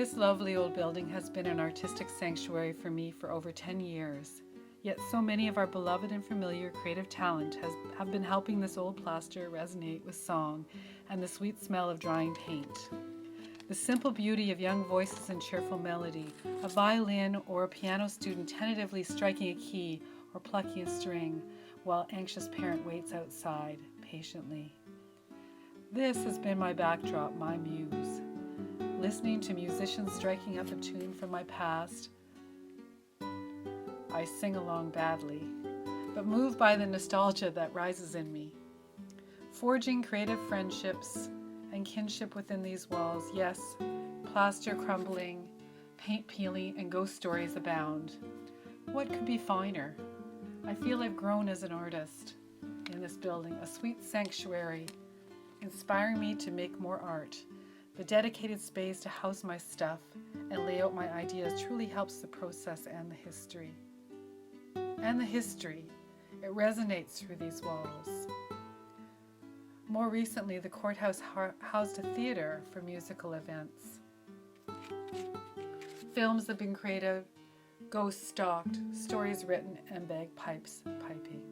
This lovely old building has been an artistic sanctuary for me for over 10 years. Yet so many of our beloved and familiar creative talent have been helping this old plaster resonate with song and the sweet smell of drying paint. The simple beauty of young voices and cheerful melody, a violin or a piano student tentatively striking a key or plucking a string while anxious parent waits outside patiently. This has been my backdrop, my muse. Listening to musicians striking up a tune from my past, I sing along badly, but moved by the nostalgia that rises in me. Forging creative friendships and kinship within these walls, yes, plaster crumbling, paint peeling, and ghost stories abound. What could be finer? I feel I've grown as an artist in this building, a sweet sanctuary, inspiring me to make more art. The dedicated space to house my stuff and lay out my ideas truly helps the process and the history. And the history, it resonates through these walls. More recently, the Courthouse housed a theater for musical events. Films have been created, ghosts stalked, stories written, and bagpipes piping.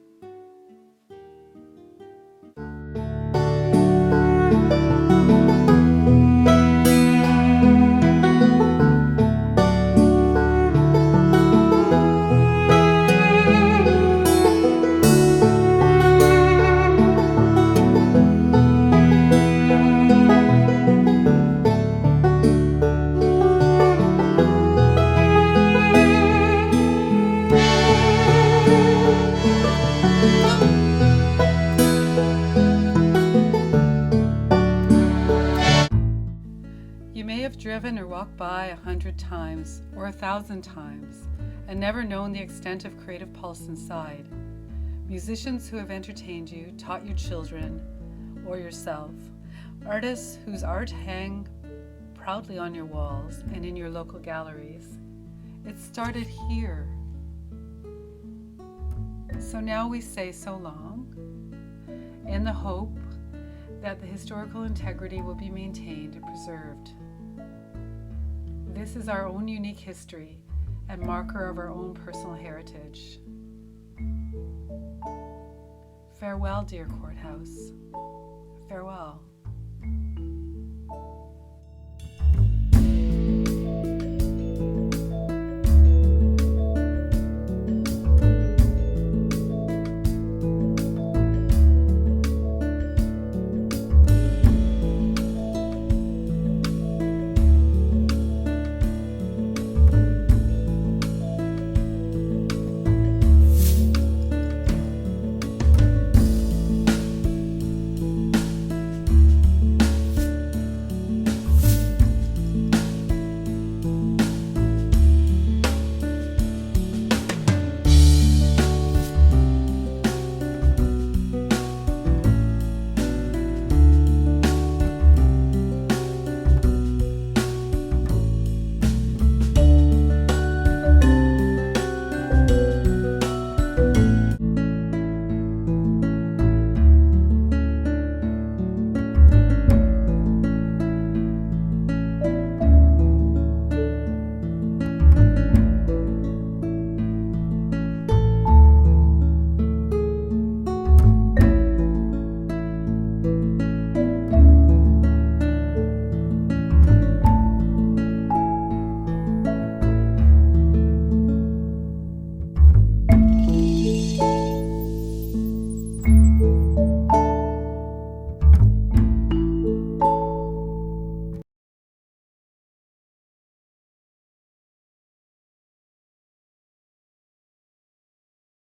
You may have driven or walked by 100 times or 1,000 times and never known the extent of creative pulse inside. Musicians who have entertained you, taught your children or yourself. Artists whose art hang proudly on your walls and in your local galleries. It started here. So now we say so long, in the hope that the historical integrity will be maintained and preserved. This is our own unique history and marker of our own personal heritage. Farewell, dear Courthouse. Farewell.